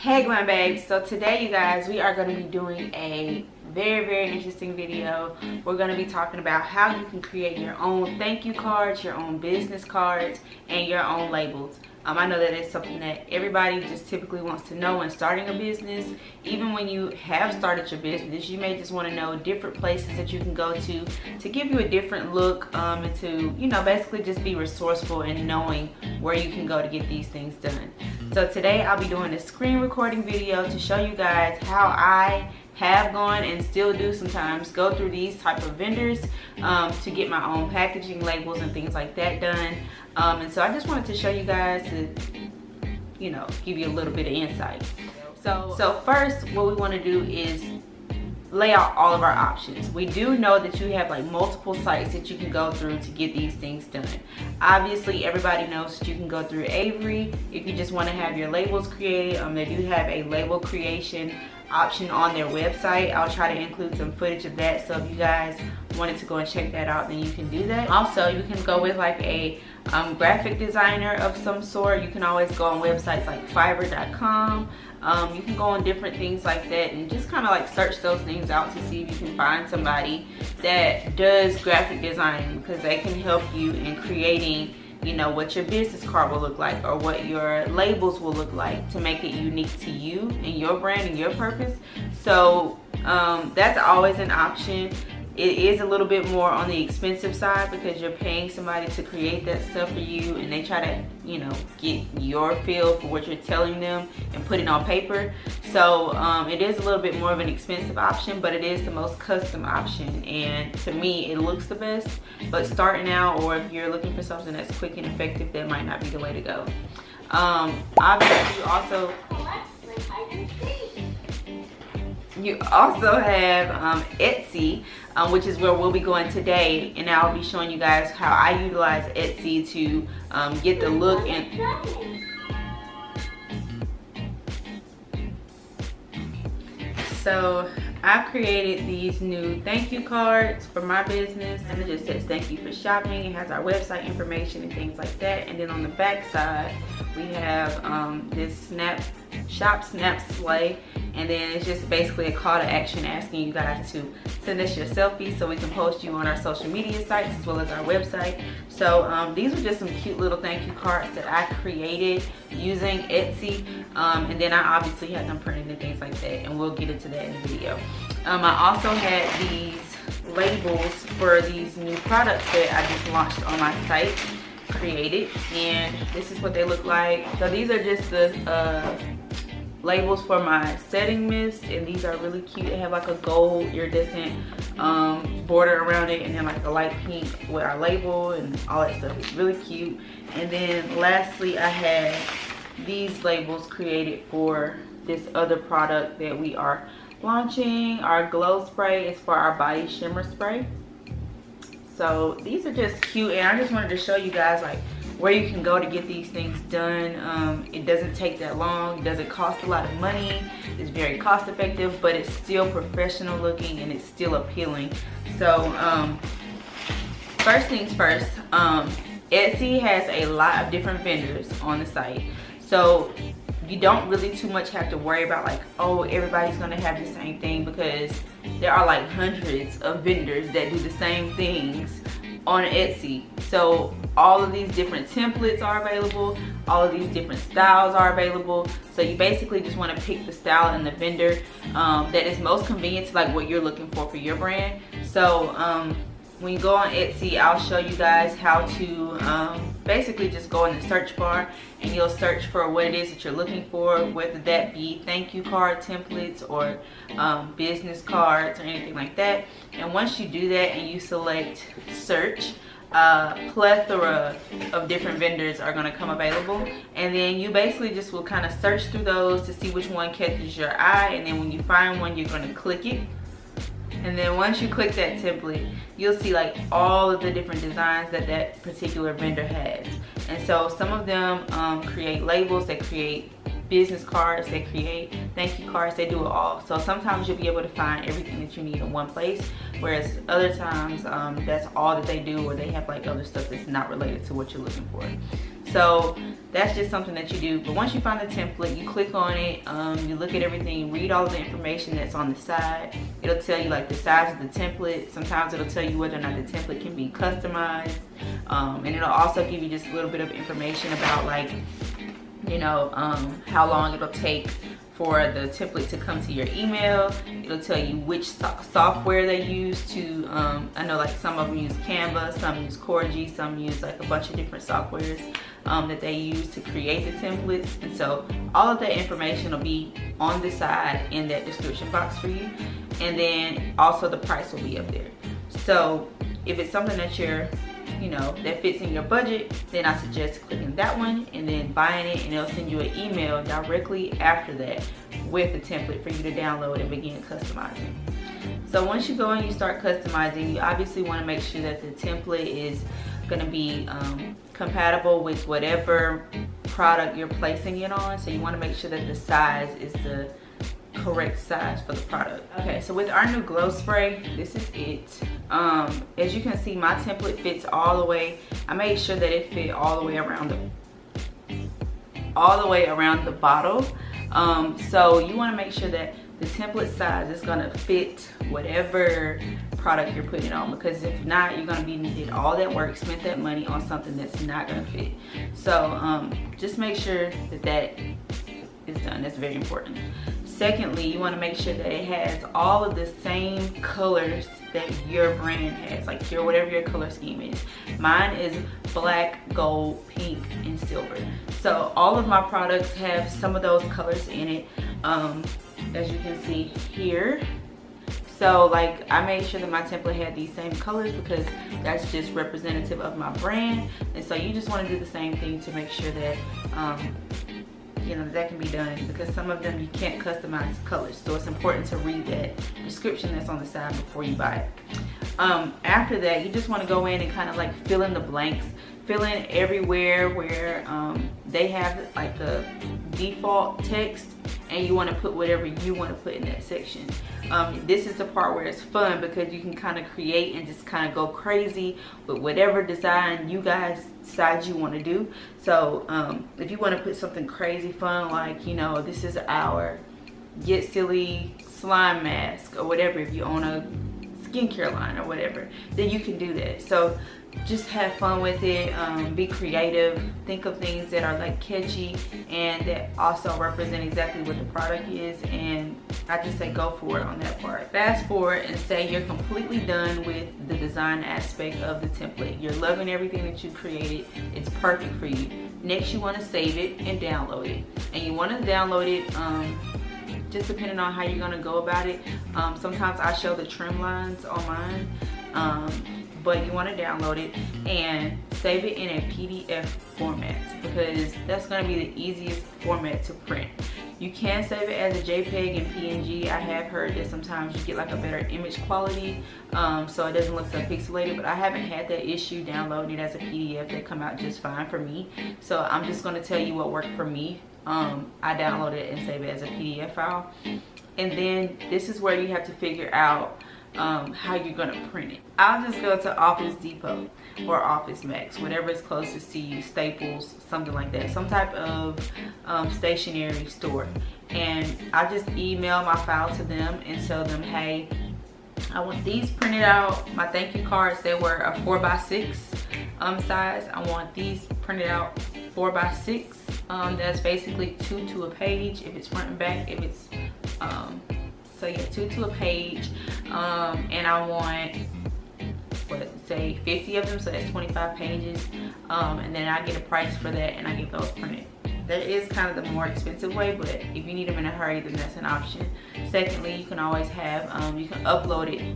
Hey Glam babes, so today you guys, we are going to be doing a very interesting video. We're going to be talking about how you can create your own thank you cards, your own business cards, and your own labels. I know that it's something that everybody just typically wants to know when starting a business. Even when you have started your business, you may just want to know different places that you can go to give you a different look, and to, you know, basically just be resourceful in knowing where you can go to get these things done. So today I'll be doing a screen recording video to show you guys how I have gone and still do sometimes go through these type of vendors to get my own packaging, labels, and things like that done. And so I just wanted to show you guys to, you know, give you a little bit of insight. So first, what we want to do is lay out all of our options. We do know that you have like multiple sites that you can go through to get these things done. Obviously, everybody knows that you can go through Avery if you just want to have your labels created. They do have a label creation option on their website. I'll try to include some footage of that, so if you guys wanted to go and check that out, then you can do that. Also, you can go with like a graphic designer of some sort. You can always go on websites like Fiverr.com. You can go on different things like that and just kind of like search those things out to see if you can find somebody that does graphic design, because they can help you in creating, you know, what your business card will look like or what your labels will look like to make it unique to you and your brand and your purpose. So that's always an option. It is a little bit more on the expensive side because you're paying somebody to create that stuff for you, and they try to, you know, get your feel for what you're telling them and put it on paper. So it is a little bit more of an expensive option, but it is the most custom option, and to me it looks the best. But starting out, or if you're looking for something that's quick and effective, that might not be the way to go. Obviously you also have Etsy, which is where we'll be going today, and I'll be showing you guys how I utilize Etsy to get the look and so I've created these new thank you cards for my business, and it just says thank you for shopping. It has our website information and things like that, and then on the back side we have this shop snap slay, and then it's just basically a call to action asking you guys to send us your selfies so we can post you on our social media sites as well as our website. So these are just some cute little thank you cards that I created using Etsy, and then I obviously had them printed and things like that, and we'll get into that in the video. I also had these labels for these new products that I just launched on my site created, and this is what they look like. So these are just the labels for my setting mist, and these are really cute. They have like a gold iridescent border around it, and then like a light pink with our label and all that stuff. It's really cute. And then lastly, I had these labels created for this other product that we are launching. Our glow spray is for our body shimmer spray. So these are just cute, and I just wanted to show you guys like where you can go to get these things done. It doesn't take that long. It doesn't cost a lot of money. It's very cost effective, but it's still professional looking and it's still appealing. So first things first, Etsy has a lot of different vendors on the site. So you don't really too much have to worry about like, oh, everybody's gonna have the same thing, because there are like hundreds of vendors that do the same things on Etsy. So all of these different templates are available, all of these different styles are available. So you basically just want to pick the style and the vendor that is most convenient to like what you're looking for your brand. So when you go on Etsy, I'll show you guys how to basically just go in the search bar and you'll search for what it is that you're looking for, whether that be thank you card templates or business cards or anything like that. And once you do that and you select search, plethora of different vendors are going to come available, and then you basically just will kind of search through those to see which one catches your eye, and then when you find one, you're going to click it. And then once you click that template, you'll see like all of the different designs that that particular vendor has. And so some of them create labels, they create business cards, they create thank you cards, they do it all. So sometimes you'll be able to find everything that you need in one place, whereas other times that's all that they do, or they have like other stuff that's not related to what you're looking for. So that's just something that you do. But once you find the template, you click on it, you look at everything, read all the information that's on the side. It'll tell you like the size of the template. Sometimes it'll tell you whether or not the template can be customized, and it'll also give you just a little bit of information about like, you know, how long it'll take for the template to come to your email. It'll tell you which software they use to, I know like some of them use Canva, some use Brokerage, some use like a bunch of different softwares that they use to create the templates. And so all of that information will be on the side in that description box for you. And then also the price will be up there. So if it's something that you're, you know, that fits in your budget, then I suggest clicking that one and then buying it, and it'll send you an email directly after that with the template for you to download and begin customizing. So once you go and you start customizing, you obviously want to make sure that the template is going to be compatible with whatever product you're placing it on. So you want to make sure that the size is the correct size for the product. Okay, so with our new glow spray, this is it. As you can see, my template fits all the way. I made sure that it fit all the way around the bottle. So you want to make sure that the template size is going to fit whatever product you're putting it on, because if not, you're going to be did all that work, spent that money on something that's not going to fit. So just make sure that that is done. That's very important. Secondly, you want to make sure that it has all of the same colors that your brand has, like your whatever your color scheme is. Mine is black, gold, pink, and silver. So all of my products have some of those colors in it, as you can see here. So like I made sure that my template had these same colors because that's just representative of my brand. And so you just want to do the same thing to make sure that you know, that can be done, because some of them you can't customize colors. So it's important to read that description that's on the side before you buy it. After that, you just want to go in and kind of like fill in the blanks. Fill in everywhere where they have like the default text, and you want to put whatever you want to put in that section. This is the part where it's fun, because you can kind of create and just kind of go crazy with whatever design you guys decide you want to do. So if you want to put something crazy fun, like, you know, this is our Get Silly slime mask or whatever, if you own a skincare line or whatever, then you can do that. So just have fun with it, be creative, think of things that are like catchy and that also represent exactly what the product is, and I just say go for it on that part. Fast forward and say you're completely done with the design aspect of the template. You're loving everything that you created. It's perfect for you. Next, you want to save it and download it, and you want to download it just depending on how you're going to go about it. Sometimes I show the trim lines on mine, but you want to download it and save it in a PDF format, because that's going to be the easiest format to print. You can save it as a JPEG and PNG. I have heard that sometimes you get like a better image quality, so it doesn't look so pixelated, but I haven't had that issue. Download it as a PDF. They come out just fine for me. So I'm just going to tell you what worked for me. I download it and save it as a PDF file. And then this is where you have to figure out how you're going to print it. I'll just go to Office Depot or Office Max, whatever is closest to you, Staples, something like that, some type of stationery store, and I just email my file to them and tell them, hey, I want these printed out. My thank you cards, they were a 4x6 size. I want these printed out 4x6. That's basically 2 to a page if it's front and back. If it's so yeah, 2 to a page, and I want, what, say 50 of them, so that's 25 pages, and then I get a price for that and I get those printed. That is kind of the more expensive way, but if you need them in a hurry, then that's an option. Secondly, you can always have, you can upload it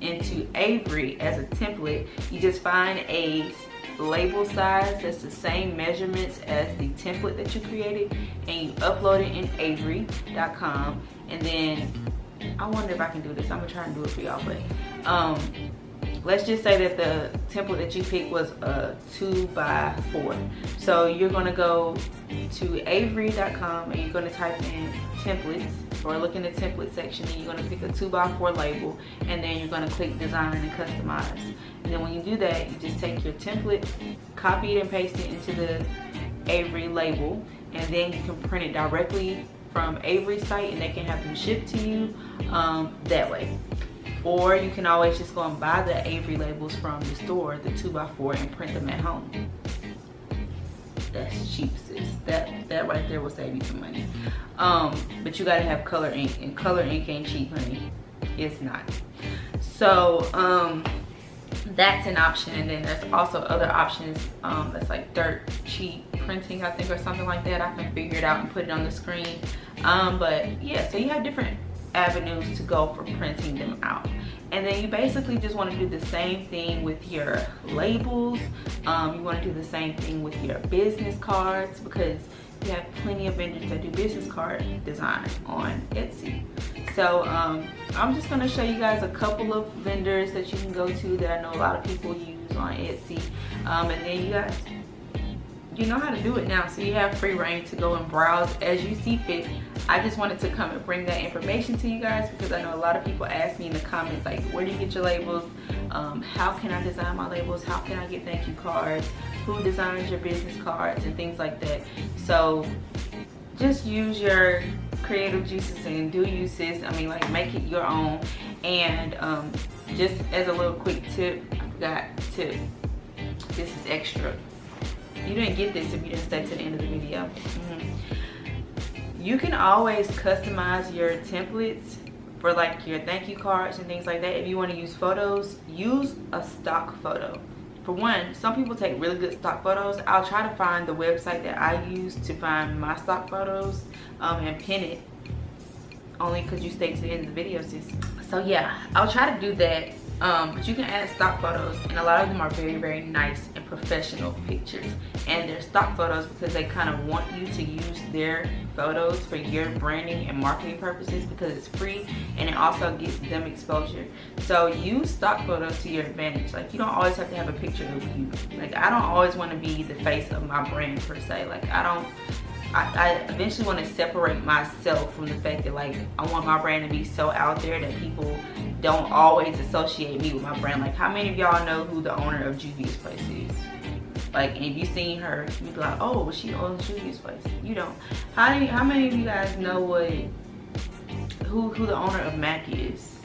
into Avery as a template. You just find a label size that's the same measurements as the template that you created, and you upload it in Avery.com. and then I wonder if I can do this. I'm gonna try and do it for y'all, but let's just say that the template that you picked was a 2x4. So you're gonna go to Avery.com and you're gonna type in templates, or look in the template section, and you're gonna pick a 2x4 label, and then you're gonna click design and customize. And then when you do that, you just take your template, copy it and paste it into the Avery label, and then you can print it directly from Avery's site and they can have them shipped to you that way. Or you can always just go and buy the Avery labels from the store, the 2x4, and print them at home. That's cheap, sis. That right there will save you some money. But you gotta have color ink, and color ink ain't cheap, honey. It's not. So that's an option. And then there's also other options that's like dirt cheap printing, I think, or something like that. I can figure it out and put it on the screen. But yeah, so you have different avenues to go for printing them out. And then you basically just want to do the same thing with your labels. You want to do the same thing with your business cards, because you have plenty of vendors that do business card design on Etsy. So I'm just going to show you guys a couple of vendors that you can go to that I know a lot of people use on Etsy. And then you guys, you know how to do it now, so you have free reign to go and browse as you see fit. I just wanted to come and bring that information to you guys, because I know a lot of people ask me in the comments, like, where do you get your labels? How can I design my labels? How can I get thank you cards? Who designs your business cards and things like that? So just use your creative juices and do you, sis. I mean, like, make it your own. And just as a little quick tip, I forgot to, this is extra. You didn't get this if you didn't stay to the end of the video. You can always customize your templates for like your thank you cards and things like that. If you want to use photos, use a stock photo. For one, some people take really good stock photos. I'll try to find the website that I use to find my stock photos and pin it, only because you stay to the end of the video, sis. So yeah, I'll try to do that. But you can add stock photos, and a lot of them are very, very nice and professional pictures. And they're stock photos because they kind of want you to use their photos for your branding and marketing purposes, because it's free and it also gets them exposure. So use stock photos to your advantage. Like, you don't always have to have a picture of you. Like, I don't always want to be the face of my brand per se. Like, I eventually want to separate myself from the fact that, like, I want my brand to be so out there that people don't always associate me with my brand. Like, how many of y'all know who the owner of Juvia's Place is? Like, and if you seen her, you'd be like, oh, well, she owns Juvia's Place. You don't. How many of you guys know who the owner of Mac is?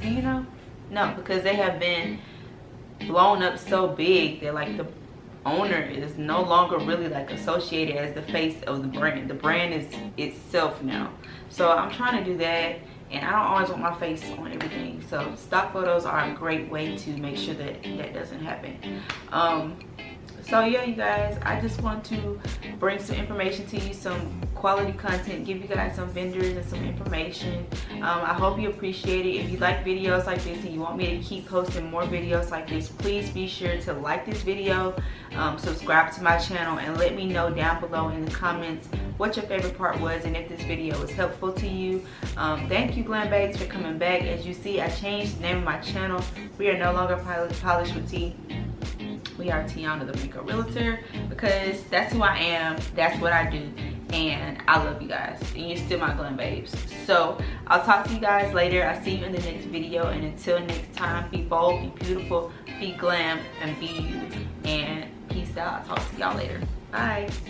Do you know? No, because they have been blown up so big that, like, the owner is no longer really like associated as the face of the brand. The brand is itself now. So I'm trying to do that, and I don't always want my face on everything. So stock photos are a great way to make sure that that doesn't happen. So yeah, you guys, I just want to bring some information to you, some quality content, give you guys some vendors and some information. I hope you appreciate it. If you like videos like this and you want me to keep posting more videos like this, please be sure to like this video, subscribe to my channel, and let me know down below in the comments what your favorite part was and if this video was helpful to you. Thank you, Glam Babes, for coming back. As you see, I changed the name of my channel. We are no longer Polished with T. We are Tiana, the Makeup Realtor, because that's who I am, that's what I do, and I love you guys, and you're still my Glam Babes. So I'll talk to you guys later. I'll see you in the next video, and until next time, be bold, be beautiful, be glam, and be you, and peace out. I'll talk to y'all later. Bye.